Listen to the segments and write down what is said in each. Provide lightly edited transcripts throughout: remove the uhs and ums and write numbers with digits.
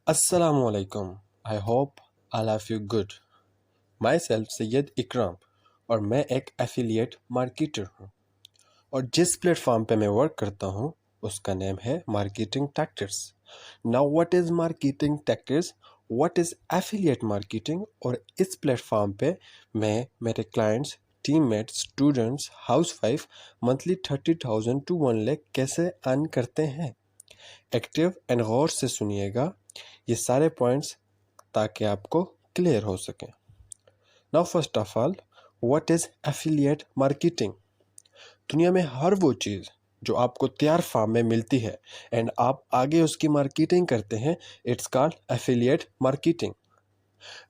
अस्सलामुअलैकुम। I hope all of you good. My self Syed इकराम और मैं एक एफिलिएट मार्केटर हूँ और जिस प्लेटफॉर्म पे मैं वर्क करता हूँ उसका नेम है marketing tactics. Now what is marketing tactics, what is affiliate marketing, और इस प्लेटफॉर्म पे मैं मेरे clients, teammates, students, housewife monthly 30,000 to 1 lakh कैसे अर्न करते हैं। एक्टिव एंड गौर से सुनिएगा ये सारे पॉइंट्स ताकि आपको क्लियर हो सके। Now first of all, what is affiliate marketing. दुनिया में हर वो चीज़ जो आपको तैयार फॉर्म में मिलती है एंड आप आगे उसकी मार्केटिंग करते हैं, it's called affiliate marketing.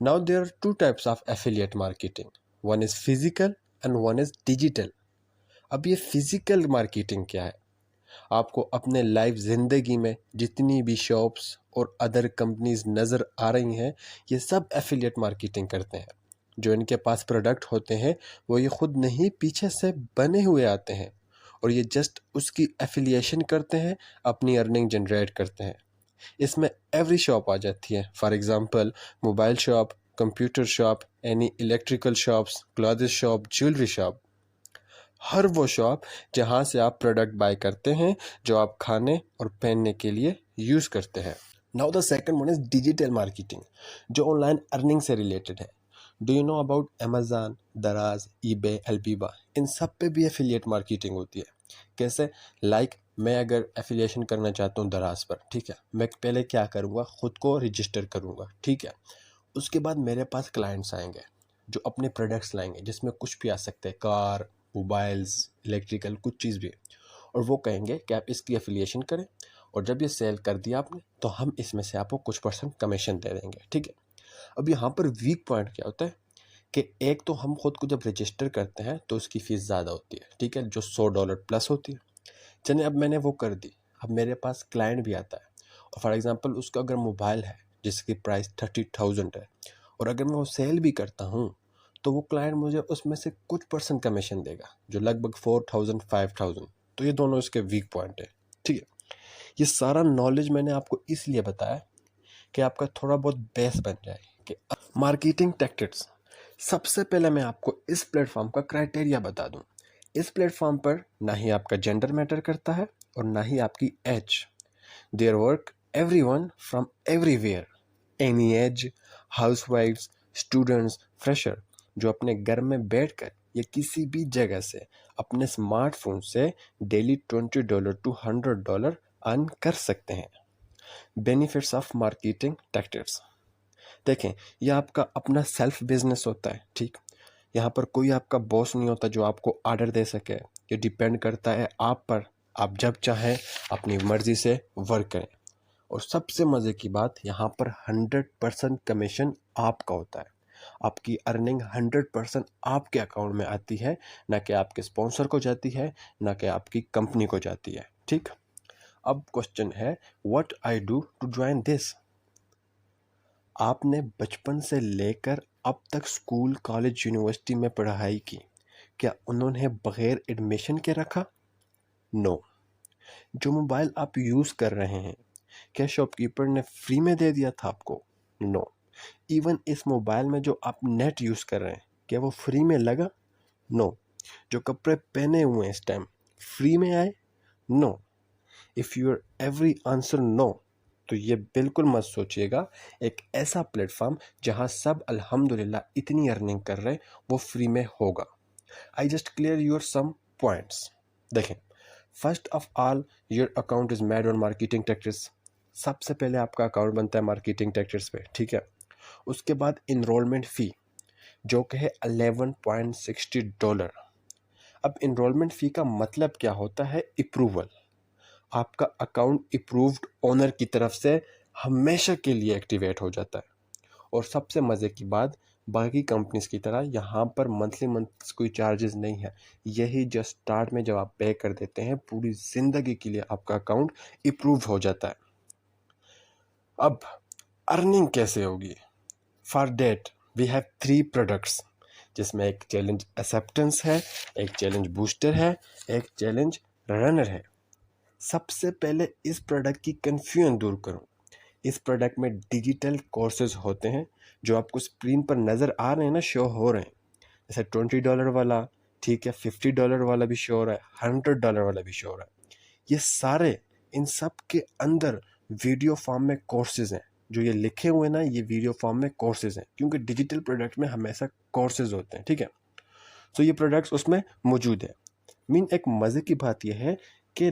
Now there are two types of affiliate marketing, one is physical and one is digital. अब ये फिजिकल मार्केटिंग क्या है? आपको अपने लाइफ ज़िंदगी में जितनी भी शॉप्स और अदर कंपनीज नज़र आ रही हैं, ये सब एफिलिएट मार्केटिंग करते हैं। जो इनके पास प्रोडक्ट होते हैं वो ये ख़ुद नहीं, पीछे से बने हुए आते हैं और ये जस्ट उसकी एफिलिएशन करते हैं, अपनी अर्निंग जनरेट करते हैं। इसमें एवरी शॉप आ जाती है। For example mobile shop, computer shop, any electrical shops, clothes shop, jewellery shop, हर वो शॉप जहाँ से आप प्रोडक्ट बाय करते हैं जो आप खाने और पहनने के लिए यूज़ करते हैं। Now the second one is digital marketing, जो ऑनलाइन अर्निंग से रिलेटेड है। Do you know about Amazon, दराज, ईबे, अल्पीबा, इन सब पे भी एफिलिएट मार्केटिंग होती है। कैसे? लाइक मैं अगर एफिलिएशन करना चाहता हूँ दराज पर, ठीक है, मैं पहले क्या करूँगा, ख़ुद को रजिस्टर करूँगा, ठीक है। उसके बाद मेरे पास क्लाइंट्स आएंगे जो अपने प्रोडक्ट्स लाएंगे, जिसमें कुछ भी आ सकते हैं, कार, मोबाइल्स, इलेक्ट्रिकल, कुछ चीज़ भी, और वो कहेंगे कि आप इसकी एफिलिएशन करें और जब ये सेल कर दिया आपने तो हम इसमें से आपको कुछ % कमीशन दे देंगे, ठीक है। अब यहाँ पर वीक पॉइंट क्या होता है कि एक तो हम खुद को जब रजिस्टर करते हैं तो उसकी फ़ीस ज़्यादा होती है, ठीक है, जो $100 प्लस होती है। चलिए अब मैंने वो कर दी, अब मेरे पास क्लाइंट भी आता है और फॉर एग्ज़ाम्पल उसका अगर मोबाइल है जिसकी प्राइस 30,000 है और अगर मैं वो सेल भी करता हूँ तो वो क्लाइंट मुझे उसमें से कुछ % कमीशन देगा, जो लगभग 4,000 5,000। तो ये दोनों इसके वीक पॉइंट है, ठीक है। ये सारा नॉलेज मैंने आपको इसलिए बताया कि आपका थोड़ा बहुत बेस बन जाए कि मार्केटिंग टैक्टिक्स। सबसे पहले मैं आपको इस प्लेटफॉर्म का क्राइटेरिया बता दूं। इस प्लेटफॉर्म पर ना ही आपका जेंडर मैटर करता है और ना ही आपकी age. There work everyone from everywhere, any age, हाउसवाइफ्स, स्टूडेंट्स, फ्रेशर, जो अपने घर में बैठकर या किसी भी जगह से अपने स्मार्टफोन से डेली $20 to $100 अर्न कर सकते हैं। Benefits of marketing tactics. देखें, यह आपका अपना सेल्फ बिजनेस होता है, ठीक। यहाँ पर कोई आपका बॉस नहीं होता जो आपको ऑर्डर दे सके। ये डिपेंड करता है आप पर, आप जब चाहें अपनी मर्जी से वर्क करें। और सबसे मज़े की बात, यहाँ पर 100% कमीशन आपका होता है। आपकी अर्निंग 100% आपके अकाउंट में आती है, ना कि आपके स्पॉन्सर को जाती है, ना कि आपकी कंपनी को जाती है, ठीक। अब क्वेश्चन है, what I do to join this. आपने बचपन से लेकर अब तक स्कूल, कॉलेज, यूनिवर्सिटी में पढ़ाई की, क्या उन्होंने बग़ैर एडमिशन के रखा? नो। जो मोबाइल आप यूज़ कर रहे हैं, क्या शॉपकीपर ने फ्री में दे दिया था आपको? नो। इवन इस मोबाइल में जो आप नेट यूज़ कर रहे हैं, क्या वो फ्री में लगा? नो। जो कपड़े पहने हुए हैं इस टाइम, फ्री में आए? No. If your every answer no, तो ये बिल्कुल मत सोचिएगा एक ऐसा प्लेटफॉर्म जहां सब अल्हम्दुलिल्लाह इतनी अर्निंग कर रहे हैं वो फ्री में होगा। I just clear your some points. देखें, first of all your account is made on marketing tactics. सबसे पहले आपका अकाउंट बनता है मार्केटिंग टैक्टिक्स पे, ठीक है। उसके बाद इनरोलमेंट फ़ी जो कि है $11.60। अब इनरोलमेंट फ़ी का मतलब क्या होता है? अप्रूवल। आपका अकाउंट अप्रूव्ड ओनर की तरफ से हमेशा के लिए एक्टिवेट हो जाता है। और सबसे मज़े की बात, बाकी कंपनीज की तरह यहाँ पर मंथली कोई चार्जेस नहीं है। यही जस्ट स्टार्ट में जब आप पे कर देते हैं, पूरी ज़िंदगी के लिए आपका अकाउंट अप्रूव हो जाता है। अब अर्निंग कैसे होगी? For that we have 3 products, जिसमें एक चैलेंज एक्सेप्टेंस है, एक चैलेंज बूस्टर है, एक चैलेंज रनर है। सबसे पहले इस प्रोडक्ट की कन्फ्यूजन दूर करूं। इस प्रोडक्ट में डिजिटल कोर्सेज होते हैं जो आपको स्क्रीन पर नज़र आ रहे हैं ना, शो हो रहे हैं। जैसे $20 वाला, ठीक है, $50 वाला भी शो हो रहा है, $100 वाला भी शो हो रहा है। ये सारे, इन सब के अंदर वीडियो फॉर्म में कोर्सेज हैं। जो ये लिखे हुए ना, ये वीडियो फॉर्म में कोर्सेज हैं, क्योंकि डिजिटल प्रोडक्ट में हमेशा कोर्सेज होते हैं, ठीक है। तो ये प्रोडक्ट्स उसमें मौजूद है। एक मज़े की बात यह है कि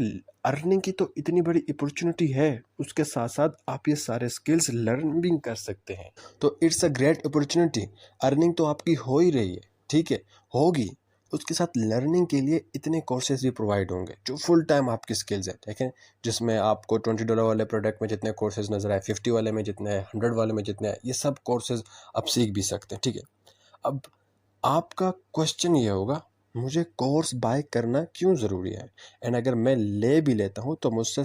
अर्निंग की तो इतनी बड़ी अपॉर्चुनिटी है, उसके साथ साथ आप ये सारे स्किल्स लर्न भी कर सकते हैं। तो it's a great opportunity. Earning तो आपकी हो ही रही है, ठीक है, होगी, उसके साथ लर्निंग के लिए इतने कोर्सेज भी प्रोवाइड होंगे जो फुल टाइम आपकी स्किल्स है, ठीक है, जिसमें आपको $20 वाले प्रोडक्ट में जितने कोर्सेज नज़र आए, 50 वाले में जितने हैं, 100 वाले में जितने हैं, ये सब कोर्सेज आप सीख भी सकते हैं, ठीक है। अब आपका क्वेश्चन ये होगा, मुझे कोर्स बाय करना क्यों ज़रूरी है, एंड अगर मैं ले भी लेता हूँ तो मुझसे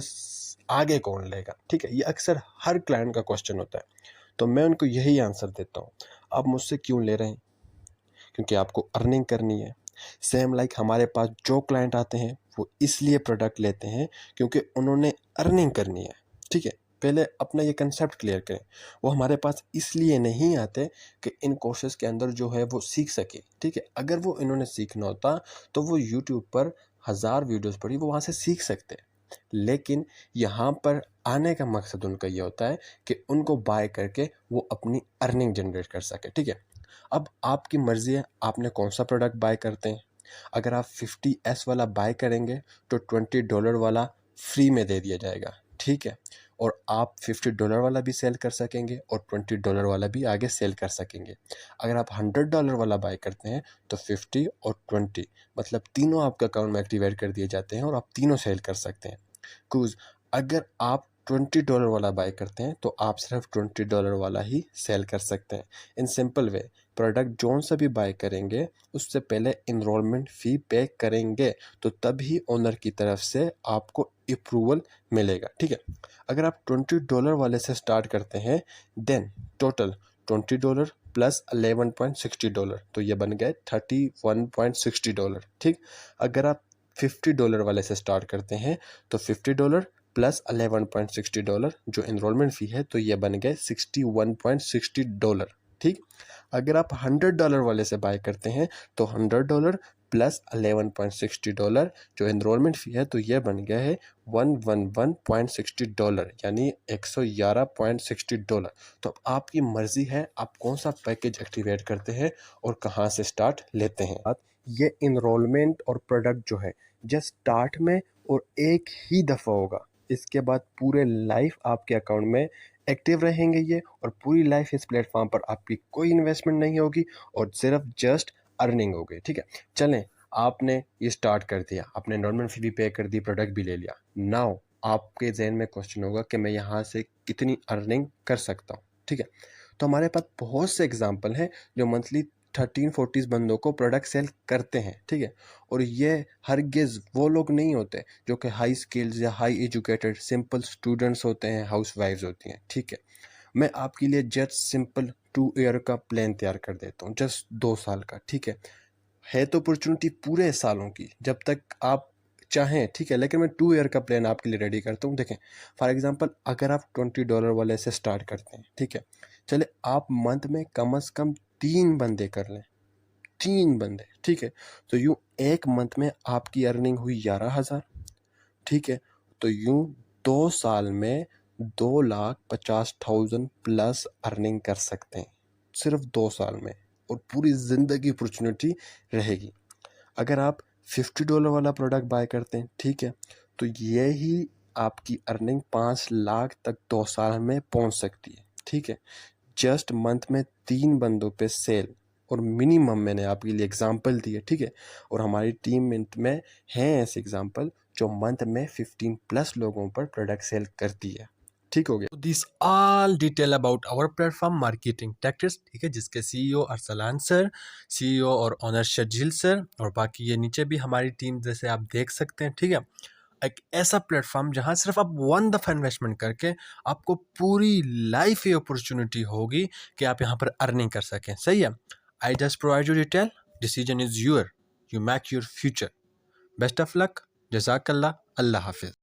आगे कौन लेगा, ठीक है। ये अक्सर हर क्लाइंट का क्वेश्चन होता है, तो मैं उनको यही आंसर देता हूँ, आप मुझसे क्यों ले रहे हैं, क्योंकि आपको अर्निंग करनी है। सेम लाइक हमारे पास जो क्लाइंट आते हैं वो इसलिए प्रोडक्ट लेते हैं क्योंकि उन्होंने अर्निंग करनी है, ठीक है। पहले अपना ये कंसेप्ट क्लियर करें। वो हमारे पास इसलिए नहीं आते कि इन कोर्सेज के अंदर जो है वो सीख सके, ठीक है। अगर वो इन्होंने सीखना होता तो वो यूट्यूब पर 1000 वीडियोस पढ़ी, वो वहाँ से सीख सकते हैं। लेकिन यहाँ पर आने का मकसद उनका ये होता है कि उनको बाय करके वो अपनी अर्निंग जनरेट कर सके, ठीक है। अब आपकी मर्ज़ी है, आपने कौन सा प्रोडक्ट बाय करते हैं। अगर आप 50S वाला बाय करेंगे तो $20 वाला फ्री में दे दिया जाएगा, ठीक है। और आप $50 वाला भी सेल कर सकेंगे और $20 वाला भी आगे सेल कर सकेंगे। अगर आप $100 वाला बाय करते हैं तो 50 और 20 मतलब तीनों आपके अकाउंट में एक्टिवेट कर दिए जाते हैं और आप तीनों सेल कर सकते हैं। कुछ अगर आप $20 वाला बाय करते हैं तो आप सिर्फ $20 वाला ही सेल कर सकते हैं। In simple way, product zone से भी बाय करेंगे उससे पहले इनरोलमेंट फ़ी पे करेंगे, तो तभी ओनर की तरफ से आपको अप्रूवल मिलेगा, ठीक है। अगर आप $20 वाले से स्टार्ट करते हैं देन टोटल $20 प्लस $11.60, तो ये बन गए $31.60, ठीक। अगर आप $50 वाले से स्टार्ट करते हैं तो $50 प्लस $11.60 जो इनरोलमेंट फ़ी है, तो ये बन गए $61.60, ठीक। अगर आप $100 वाले से बाय करते हैं तो $100 प्लस $11.60 जो इनरोलमेंट फ़ी है, तो ये बन गया है $111.60, यानी $111.60। तो अब आपकी मर्ज़ी है आप कौन सा पैकेज एक्टिवेट करते हैं और कहाँ से स्टार्ट लेते हैं। ये इनरोलमेंट और प्रोडक्ट जो है जस्ट स्टार्ट में और एक ही दफ़ा होगा, इसके बाद पूरे लाइफ आपके अकाउंट में एक्टिव रहेंगे ये, और पूरी लाइफ इस प्लेटफॉर्म पर आपकी कोई इन्वेस्टमेंट नहीं होगी और सिर्फ जस्ट अर्निंग होगी, ठीक है। चलें, आपने ये स्टार्ट कर दिया, आपने इनरोलमेंट फी भी पे कर दी, प्रोडक्ट भी ले लिया। नाउ आपके जहन में क्वेश्चन होगा कि मैं यहाँ से कितनी अर्निंग कर सकता हूँ, ठीक है। तो हमारे पास बहुत से एग्जाम्पल हैं जो मंथली 13-40 बंदों को प्रोडक्ट सेल करते हैं, ठीक है। और ये हरगिज़ वो लोग नहीं होते जो कि हाई स्किल्स या हाई एजुकेटेड सिंपल स्टूडेंट्स होते हैं, हाउस वाइफ्स होती हैं, ठीक है। मैं आपके लिए जस्ट सिंपल 2 ईयर का प्लान तैयार कर देता हूँ, जस्ट 2 साल का, ठीक है तो अपॉर्चुनिटी पूरे सालों की जब तक आप चाहें, ठीक है। लेकिन मैं 2 ईयर का प्लान आपके लिए रेडी करता हूँ। देखें, फॉर एग्जांपल अगर आप $20 वाले से स्टार्ट करते हैं, ठीक है, चले आप मंथ में कम से कम 3 बंदे कर लें, 3 बंदे, ठीक है। तो यूँ एक मंथ में आपकी अर्निंग हुई 11,000, ठीक है। तो यूँ 2 साल में 2,50,000 प्लस अर्निंग कर सकते हैं, सिर्फ 2 साल में, और पूरी ज़िंदगी अपॉर्चुनिटी रहेगी। अगर आप $50 वाला प्रोडक्ट बाय करते हैं, ठीक है, तो ये ही आपकी अर्निंग 5 लाख तक 2 साल में पहुंच सकती है, ठीक है। जस्ट मंथ में 3 बंदों पे सेल, और मिनिमम मैंने आपके लिए एग्जांपल दिए, ठीक है। और हमारी टीम में हैं ऐसे एग्जांपल जो मंथ में 15 प्लस लोगों पर प्रोडक्ट सेल करती है, ठीक हो गया। This all detail about our platform marketing tactics, ठीक है, जिसके सीईओ अरसलान सर, सीईओ और ऑनर शर्जील सर, और बाकी ये नीचे भी हमारी टीम जैसे आप देख सकते हैं, ठीक है। एक ऐसा प्लेटफॉर्म जहां सिर्फ आप 1 दफ़ा इन्वेस्टमेंट करके आपको पूरी लाइफ ये अपॉर्चुनिटी होगी कि आप यहाँ पर अर्निंग कर सकें, सही है। I just provide you detail, decision is your, you make your future. Best of luck, जज़ाकल्लाह, अल्लाह हाफिज़।